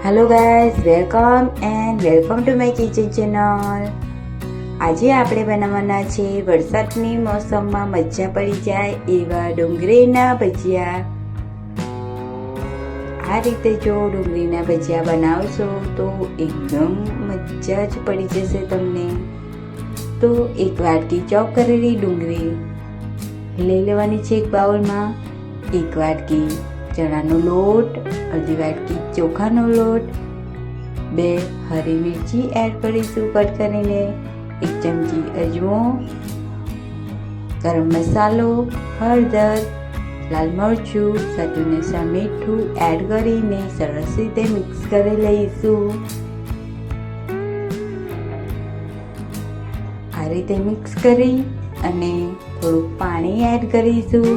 Hello guys, welcome to my kitchen channel. આજે આપણે બનાવવાના છે વરસાદની મોસમમાં મજા પડી જાય એવા ડુંગળીના ભજીયા. આ રીતે જો ડુંગળીના ભજીયા બનાવશો તો એકદમ મજા જ પડી જશે તમને. તો એક વાટકી ચોપ કરેલી ડુંગળી લઈ લેવાની છે એક બાઉલમાં. એક વાટકી ચણાનો લોટ, અડધી વાટકી ચોખાનો લોટ, 2 હરી મિરચી એડ કરીશું કટ કરીને, 1 ચમચી અજમો, ગરમ મસાલો, હળદર, લાલ મરચું, સ્વાદ મીઠું એડ કરીને સરસ રીતે મિક્સ કરી લઈશું. આ રીતે મિક્સ કરી અને થોડુંક પાણી એડ કરીશું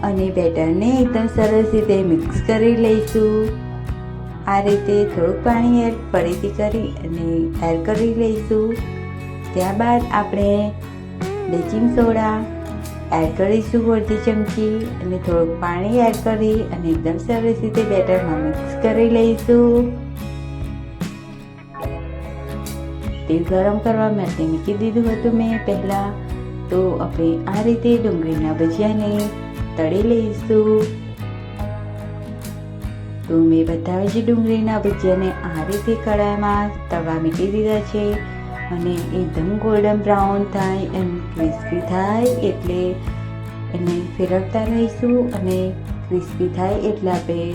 અને બેટરને એકદમ સરસ રીતે મિક્સ કરી લઈશું. આ રીતે થોડુંક પાણી એડ ફરીથી કરી અને એડ કરી લઈશું. ત્યારબાદ આપણે બેકિંગ સોડા એડ કરીશું અડધી ચમચી અને થોડુંક પાણી એડ કરી અને એકદમ સરસ રીતે બેટરમાં મિક્સ કરી લઈશું. તેલ ગરમ કરવા માટે મૂકી દીધું હતું મેં પહેલાં. તો આપણે આ રીતે ડુંગળીના ભજીયાને તળી લઈશું. તો મેં બધા જ ડુંગળીના ભજીયાને આ રીતે કડાઈમાં તળવા મૂકી દીધા છે અને એકદમ ગોલ્ડન બ્રાઉન થાય એમ ક્રિસ્પી થાય એટલે એને ફેરવતા રહીશું અને ક્રિસ્પી થાય એટલે આપણે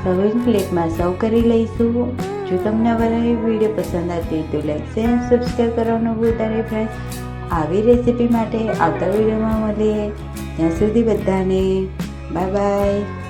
સર્વિંગ પ્લેટમાં સર્વ કરી લઈશું. જો તમને અમારી વિડીયો પસંદ આવતી તો લાઈક શેર સબસ્ક્રાઈબ કરવાનું ભૂલતા નહીં ફ્રેન્ડ. આવી રેસીપી માટે આવતા વિડીયોમાં મળીએ. ત્યાં સુધી બધાને બાય બાય.